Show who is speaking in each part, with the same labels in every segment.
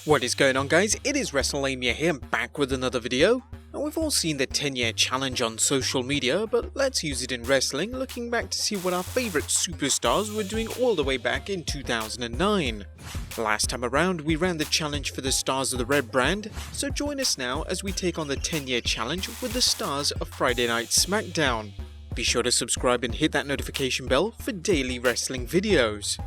Speaker 1: What is going on, guys? It is Wresltlelamia here, back with another video. And we've all seen the 10-year challenge on social media, but let's use it in wrestling, looking back to see what our favourite superstars were doing all the way back in 2009. Last time around, we ran the challenge for the stars of the red brand, so join us now as we take on the 10-year challenge with the stars of Friday Night Smackdown. Be sure to subscribe and hit that notification bell for daily wrestling videos.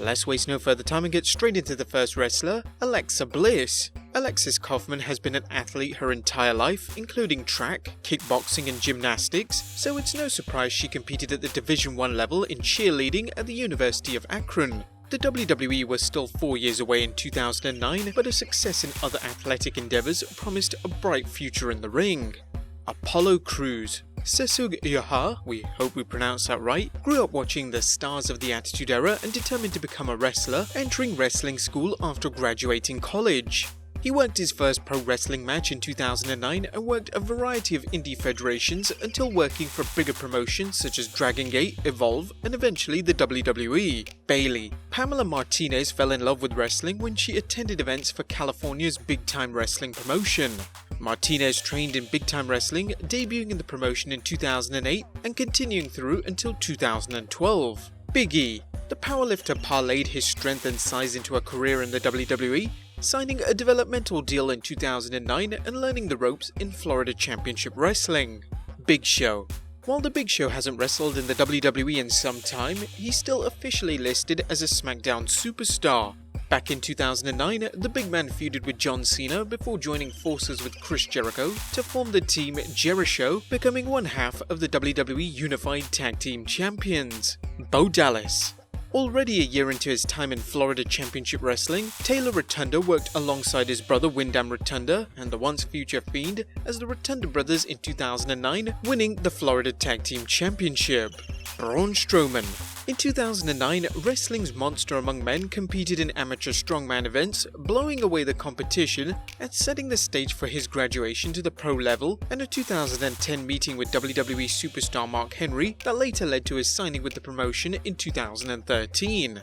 Speaker 1: Let's waste no further time and get straight into the first wrestler, Alexa Bliss. Alexis Kaufman has been an athlete her entire life, including track, kickboxing and gymnastics, so it's no surprise she competed at the Division 1 level in cheerleading at the University of Akron. The WWE was still 4 years away in 2009, but her success in other athletic endeavours promised a bright future in the ring. Apollo Crews. Sesug Yaha, we hope we pronounced that right, grew up watching the stars of the Attitude Era and determined to become a wrestler, entering wrestling school after graduating college. He worked his first pro wrestling match in 2009 and worked a variety of indie federations until working for bigger promotions such as Dragon Gate, Evolve, and eventually the WWE. BAYLEY. Pamela Martinez fell in love with wrestling when she attended events for California's Big Time Wrestling promotion. Martinez trained in Big Time Wrestling, debuting in the promotion in 2008 and continuing through until 2012. Big E. The powerlifter parlayed his strength and size into a career in the WWE, signing a developmental deal in 2009 and learning the ropes in Florida Championship Wrestling. Big Show. While the Big Show hasn't wrestled in the WWE in some time, he's still officially listed as a Smackdown Superstar. Back in 2009, the big man feuded with John Cena before joining forces with Chris Jericho to form the team Jericho, becoming one half of the WWE Unified Tag Team Champions. Bo Dallas. Already a year into his time in Florida Championship Wrestling, Taylor Rotunda worked alongside his brother Wyndham Rotunda and the once future Fiend as the Rotunda brothers in 2009, winning the Florida Tag Team Championship. Braun Strowman. In 2009, wrestling's monster among men competed in amateur strongman events, blowing away the competition and setting the stage for his graduation to the pro level and a 2010 meeting with WWE superstar Mark Henry that later led to his signing with the promotion in 2013.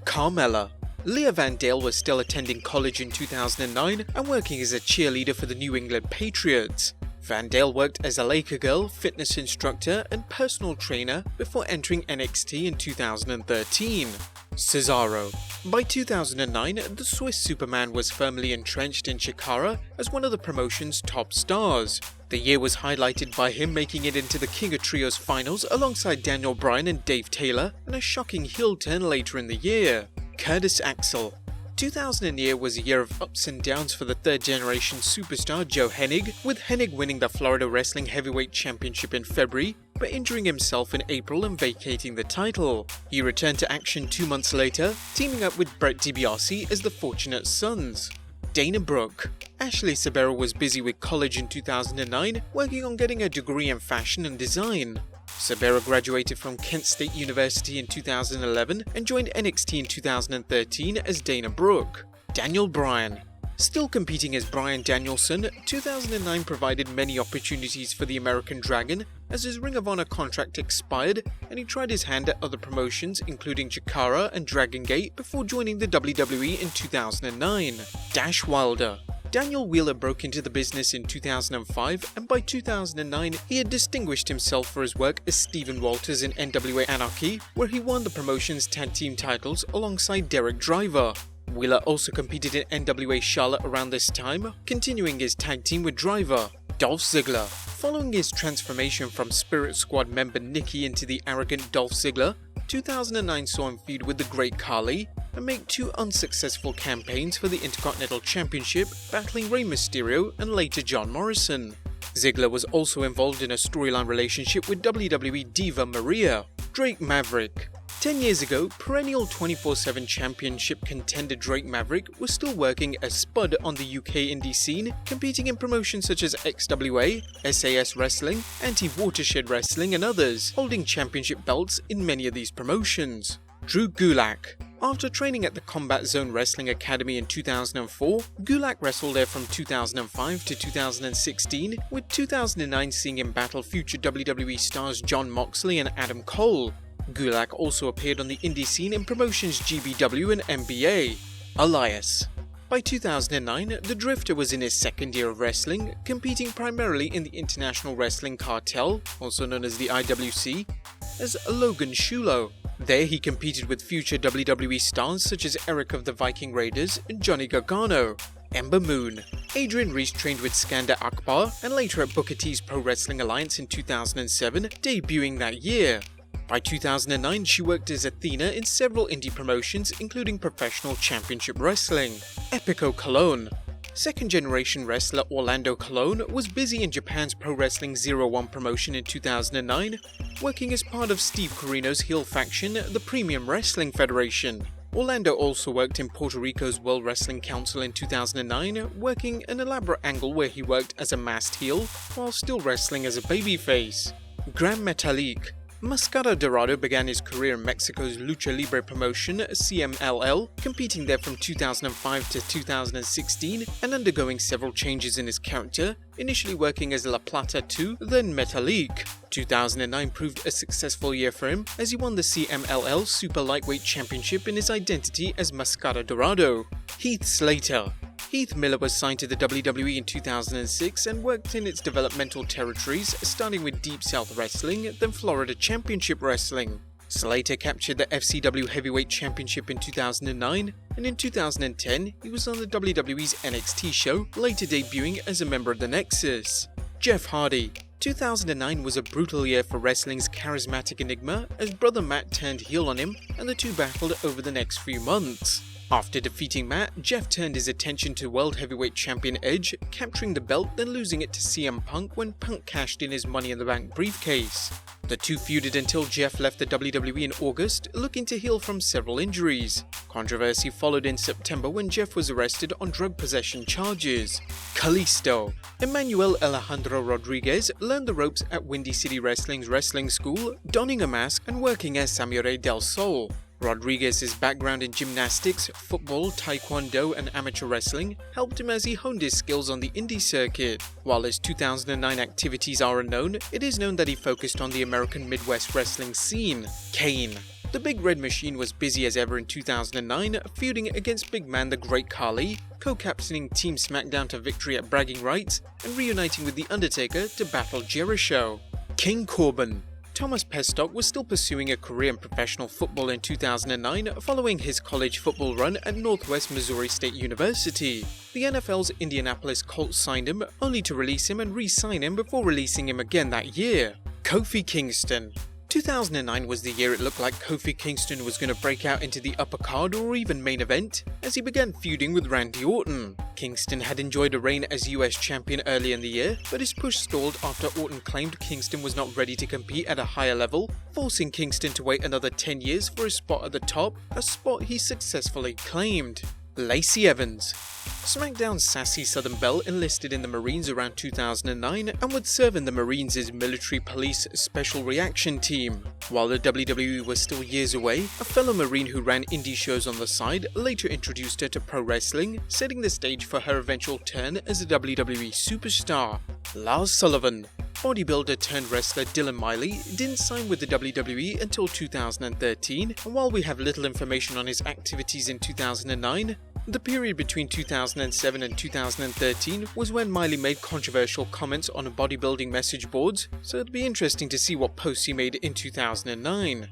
Speaker 1: CARMELLA. Leah Vandale was still attending college in 2009 and working as a cheerleader for the New England Patriots. Vandale worked as a Laker girl, fitness instructor and personal trainer before entering NXT in 2013. CESARO. By 2009, the Swiss Superman was firmly entrenched in Chikara as one of the promotion's top stars. The year was highlighted by him making it into the King of Trios finals alongside Daniel Bryan and Dave Taylor, and a shocking heel turn later in the year. Curtis Axel. 2000 year was a year of ups and downs for the third generation superstar Joe Hennig, with Hennig winning the Florida Wrestling Heavyweight Championship in February, but injuring himself in April and vacating the title. He returned to action 2 months later, teaming up with Brett DiBiase as the Fortunate Sons. Dana Brooke. Ashley Sabero was busy with college in 2009, working on getting a degree in fashion and design. Sabero graduated from Kent State University in 2011 and joined NXT in 2013 as Dana Brooke. Daniel Bryan. Still competing as Bryan Danielson, 2009 provided many opportunities for the American Dragon as his Ring of Honor contract expired and he tried his hand at other promotions including Chikara and Dragon Gate before joining the WWE in 2009. Dash Wilder. Daniel Wheeler broke into the business in 2005 and by 2009 he had distinguished himself for his work as Stephen Walters in NWA Anarchy, where he won the promotion's tag team titles alongside Derek Driver. Wheeler also competed in NWA Charlotte around this time, continuing his tag team with Driver. Dolph Ziggler. Following his transformation from Spirit Squad member Nikki into the arrogant Dolph Ziggler, 2009 saw him feud with the Great Khali and make 2 unsuccessful campaigns for the Intercontinental Championship, battling Rey Mysterio and later John Morrison. Ziggler was also involved in a storyline relationship with WWE diva Maria. Drake Maverick. 10 years ago, perennial 24/7 championship contender Drake Maverick was still working as Spud on the UK indie scene, competing in promotions such as XWA, SAS Wrestling, Anti-Watershed Wrestling and others, holding championship belts in many of these promotions. Drew Gulak. After training at the Combat Zone Wrestling Academy in 2004, GULAK wrestled there from 2005 to 2016, with 2009 seeing him battle future WWE stars Jon Moxley and Adam Cole. GULAK also appeared on the indie scene in promotions GBW and NBA. ELIAS. By 2009, the Drifter was in his second year of wrestling, competing primarily in the International Wrestling Cartel, also known as the IWC, as Logan Shulo. There he competed with future WWE stars such as Eric of the Viking Raiders and Johnny Gargano. Ember Moon. Adrian Reese trained with Skandar Akbar and later at Booker T's Pro Wrestling Alliance in 2007, debuting that year. By 2009, she worked as Athena in several indie promotions, including Professional Championship Wrestling. EPICO Cologne. Second-generation wrestler Orlando Colon was busy in Japan's Pro Wrestling 01 promotion in 2009, working as part of Steve Corino's heel faction, the Premium Wrestling Federation. Orlando also worked in Puerto Rico's World Wrestling Council in 2009, working an elaborate angle where he worked as a masked heel while still wrestling as a babyface. GRAN METALIK. Mascara Dorado began his career in Mexico's Lucha Libre promotion, CMLL, competing there from 2005 to 2016 and undergoing several changes in his character, initially working as La Plata 2, then METALIK. 2009 proved a successful year for him as he won the CMLL Super Lightweight Championship in his identity as Mascara Dorado. HEATH SLATER. Heath Miller was signed to the WWE in 2006 and worked in its developmental territories, starting with Deep South Wrestling, then Florida Championship Wrestling. Slater captured the FCW Heavyweight Championship in 2009, and in 2010 he was on the WWE's NXT show, later debuting as a member of the Nexus. Jeff Hardy. 2009 was a brutal year for wrestling's charismatic enigma as brother Matt turned heel on him and the two battled over the next few months. After defeating Matt, Jeff turned his attention to World Heavyweight Champion Edge, capturing the belt then losing it to CM Punk when Punk cashed in his Money in the Bank briefcase. The two feuded until Jeff left the WWE in August, looking to heal from several injuries. Controversy followed in September when Jeff was arrested on drug possession charges. KALISTO. Emmanuel Alejandro Rodriguez learned the ropes at Windy City Wrestling's wrestling school, donning a mask and working as Samurai del Sol. Rodriguez's background in gymnastics, football, taekwondo and amateur wrestling helped him as he honed his skills on the indie circuit. While his 2009 activities are unknown, it is known that he focused on the American Midwest wrestling scene. KANE. The Big Red Machine was busy as ever in 2009, feuding against Big Man the Great Khali, co-captaining Team SmackDown to victory at Bragging Rights, and reuniting with The Undertaker to battle Jericho. King Corbin. Thomas Pestock was still pursuing a career in professional football in 2009 following his college football run at Northwest Missouri State University. The NFL's Indianapolis Colts signed him, only to release him and re-sign him before releasing him again that year. Kofi Kingston. 2009 was the year it looked like Kofi Kingston was going to break out into the upper card or even main event, as he began feuding with Randy Orton. Kingston had enjoyed a reign as US champion early in the year, but his push stalled after Orton claimed Kingston was not ready to compete at a higher level, forcing Kingston to wait another 10 years for his spot at the top, a spot he successfully claimed. Lacey Evans. SmackDown's sassy Southern Belle enlisted in the Marines around 2009 and would serve in the Marines' Military Police Special Reaction Team. While the WWE was still years away, a fellow Marine who ran indie shows on the side later introduced her to pro wrestling, setting the stage for her eventual turn as a WWE superstar. Lars Sullivan. Bodybuilder turned wrestler Dylan Miley didn't sign with the WWE until 2013, and while we have little information on his activities in 2009, the period between 2007 and 2013 was when Miley made controversial comments on bodybuilding message boards, so it'd be interesting to see what posts he made in 2009.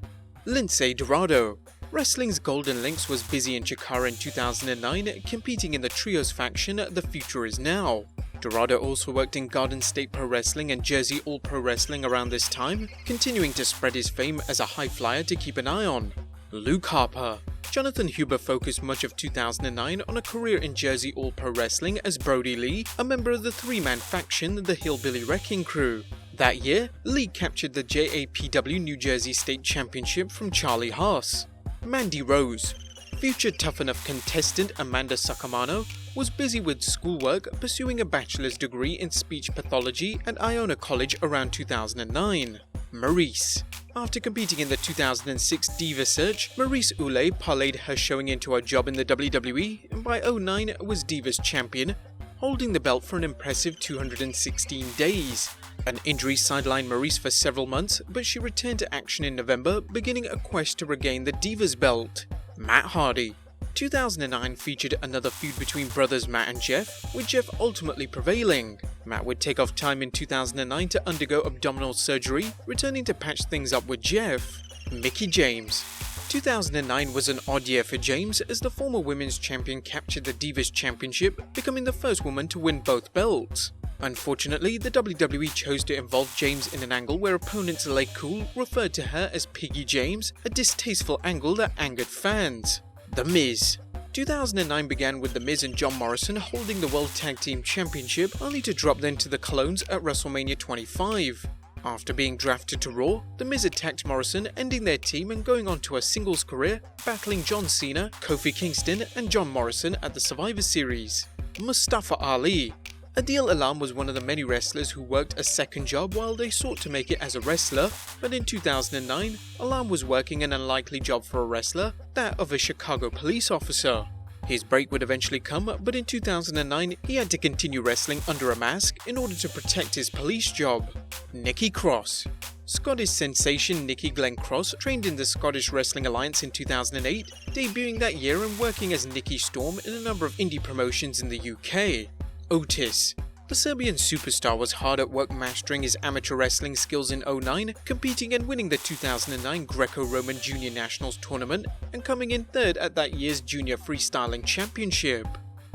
Speaker 1: Lindsay Dorado. Wrestling's Golden Lynx was busy in Chikara in 2009, competing in the Trios faction The Future Is Now. Dorado also worked in Garden State Pro Wrestling and Jersey All Pro Wrestling around this time, continuing to spread his fame as a high flyer to keep an eye on. Luke Harper. Jonathan Huber focused much of 2009 on a career in Jersey All Pro Wrestling as Brody Lee, a member of the three-man faction, the Hillbilly Wrecking Crew. That year, Lee captured the JAPW New Jersey State Championship from Charlie Haas. Mandy Rose. Future Tough Enough contestant Amanda Sacamano was busy with schoolwork, pursuing a bachelor's degree in speech pathology at Iona College around 2009. Maurice. After competing in the 2006 Diva Search, Maryse Ule parlayed her showing into her job in the WWE and by 2009 was Divas Champion, holding the belt for an impressive 216 days. An injury sidelined Maryse for several months, but she returned to action in November, beginning a quest to regain the Divas belt. Matt Hardy. 2009 featured another feud between brothers Matt and Jeff, with Jeff ultimately prevailing. Matt would take off time in 2009 to undergo abdominal surgery, returning to patch things up with Jeff. Mickie James. 2009 was an odd year for James as the former women's champion captured the Divas Championship, becoming the first woman to win both belts. Unfortunately, the WWE chose to involve James in an angle where opponents Lay Cool referred to her as Piggy James, a distasteful angle that angered fans. The Miz. 2009 began with The Miz and John Morrison holding the World Tag Team Championship, only to drop them to the Clones at WrestleMania 25. After being drafted to Raw, The Miz attacked Morrison, ending their team and going on to a singles career, battling John Cena, Kofi Kingston and John Morrison at the Survivor Series. Mustafa Ali. Adil Alam was one of the many wrestlers who worked a second job while they sought to make it as a wrestler, but in 2009, Alam was working an unlikely job for a wrestler, that of a Chicago police officer. His break would eventually come, but in 2009, he had to continue wrestling under a mask in order to protect his police job. Nikki Cross. Scottish sensation Nikki Glenn Cross trained in the Scottish Wrestling Alliance in 2008, debuting that year and working as Nikki Storm in a number of indie promotions in the UK. Otis. The Serbian superstar was hard at work mastering his amateur wrestling skills in 2009, competing and winning the 2009 Greco-Roman Junior Nationals tournament and coming in third at that year's Junior Freestyling Championship.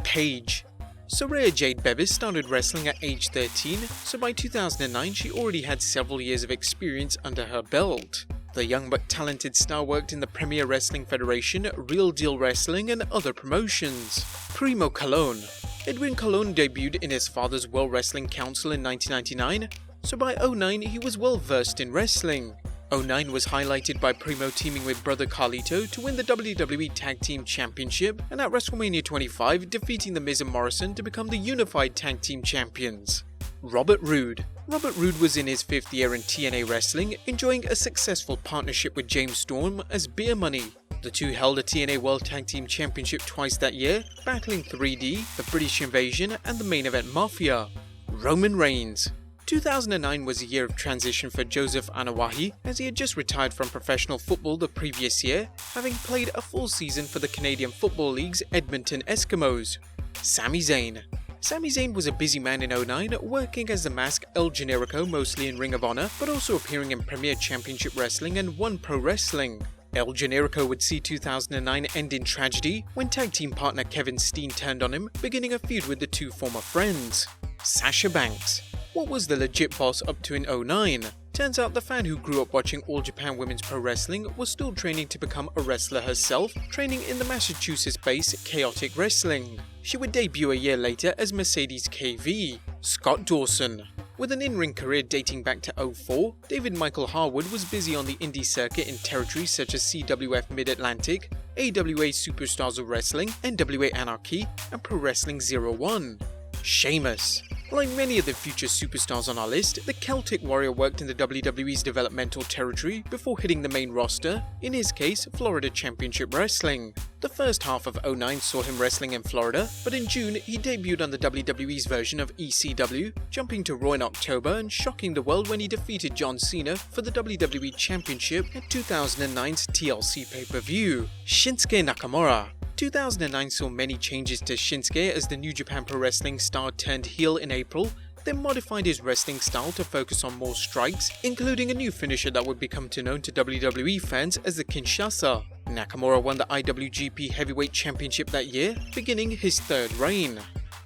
Speaker 1: Paige. Soraya Jade Bevis started wrestling at age 13, so by 2009 she already had several years of experience under her belt. The young but talented star worked in the Premier Wrestling Federation, Real Deal Wrestling and other promotions. Primo Colón. Edwin Colón debuted in his father's World Wrestling Council in 1999, so by 2009 he was well versed in wrestling. 2009 was highlighted by Primo teaming with brother Carlito to win the WWE Tag Team Championship and at WrestleMania 25 defeating The Miz and Morrison to become the Unified Tag Team Champions. Robert Roode. Robert Roode was in his 5th year in TNA Wrestling, enjoying a successful partnership with James Storm as Beer Money. The two held a TNA World Tag Team Championship twice that year, battling 3D, the British Invasion and the Main Event Mafia. Roman Reigns. 2009 was a year of transition for Joseph Anawahi as he had just retired from professional football the previous year, having played a full season for the Canadian Football League's Edmonton Eskimos. Sami Zayn. Sami Zayn was a busy man in 2009, working as the Mask El Generico mostly in Ring of Honor, but also appearing in Premier Championship Wrestling and One Pro Wrestling. El Generico would see 2009 end in tragedy when tag team partner Kevin Steen turned on him, beginning a feud with the two former friends. Sasha Banks. What was the legit boss up to in 2009? Turns out the fan who grew up watching All Japan Women's Pro Wrestling was still training to become a wrestler herself, training in the Massachusetts-based Chaotic Wrestling. She would debut a year later as Mercedes KV. Scott Dawson. With an in-ring career dating back to 2004, David Michael Harwood was busy on the indie circuit in territories such as CWF Mid-Atlantic, AWA Superstars of Wrestling, NWA Anarchy, and Pro Wrestling 01. Sheamus. Like many of the future superstars on our list, the Celtic Warrior worked in the WWE's developmental territory before hitting the main roster, in his case, Florida Championship Wrestling. The first half of 2009 saw him wrestling in Florida, but in June he debuted on the WWE's version of ECW, jumping to Raw in October and shocking the world when he defeated John Cena for the WWE Championship at 2009's TLC pay-per-view. Shinsuke Nakamura. 2009 saw many changes to Shinsuke as the New Japan Pro Wrestling star turned heel in April, then modified his wrestling style to focus on more strikes, including a new finisher that would become known to WWE fans as the Kinshasa. Nakamura won the IWGP Heavyweight Championship that year, beginning his third reign.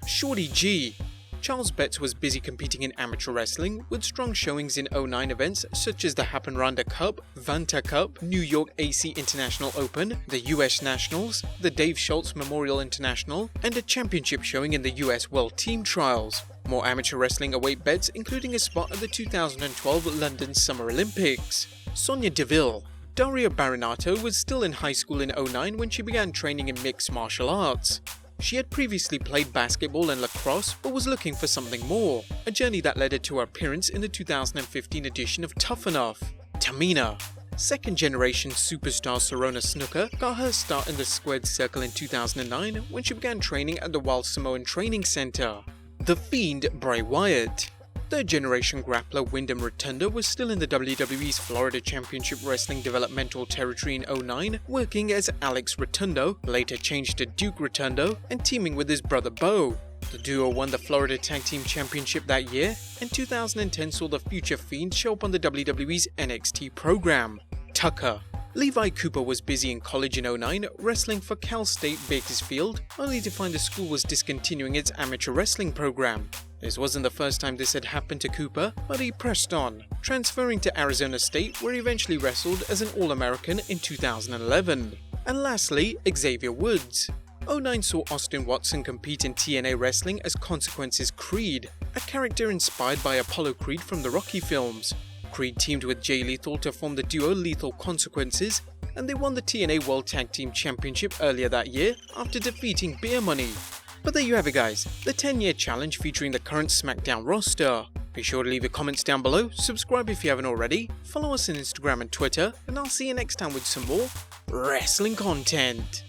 Speaker 1: Shorty G. Charles Betts was busy competing in amateur wrestling, with strong showings in 2009 events such as the Hapenranda Cup, Vanta Cup, New York AC International Open, the US Nationals, the Dave Schultz Memorial International, and a championship showing in the US World Team Trials. More amateur wrestling await Betts, including a spot at the 2012 London Summer Olympics. Sonya Deville. Daria Barinato was still in high school in 2009 when she began training in mixed martial arts. She had previously played basketball and lacrosse, but was looking for something more, a journey that led her to her appearance in the 2015 edition of Tough Enough. Tamina. Second generation superstar Serona Snuka got her start in the squared circle in 2009 when she began training at the Wild Samoan Training Center. The Fiend Bray Wyatt. Third generation grappler Wyndham Rotunda was still in the WWE's Florida Championship Wrestling developmental territory in 2009, working as Alex Rotundo, later changed to Duke Rotundo, and teaming with his brother Bo. The duo won the Florida Tag Team Championship that year, and 2010 saw the future Fiend show up on the WWE's NXT program. Tucker. Levi Cooper was busy in college in 2009, wrestling for Cal State Bakersfield, only to find the school was discontinuing its amateur wrestling program. This wasn't the first time this had happened to Cooper, but he pressed on, transferring to Arizona State where he eventually wrestled as an All-American in 2011. And lastly, Xavier Woods. 2009 saw Austin Watson compete in TNA Wrestling as Consequences Creed, a character inspired by Apollo Creed from the Rocky films. Creed teamed with Jay Lethal to form the duo Lethal Consequences, and they won the TNA World Tag Team Championship earlier that year after defeating Beer Money. But there you have it guys, the 10-year challenge featuring the current SmackDown roster. Be sure to leave your comments down below, subscribe if you haven't already, follow us on Instagram and Twitter, and I'll see you next time with some more wrestling content.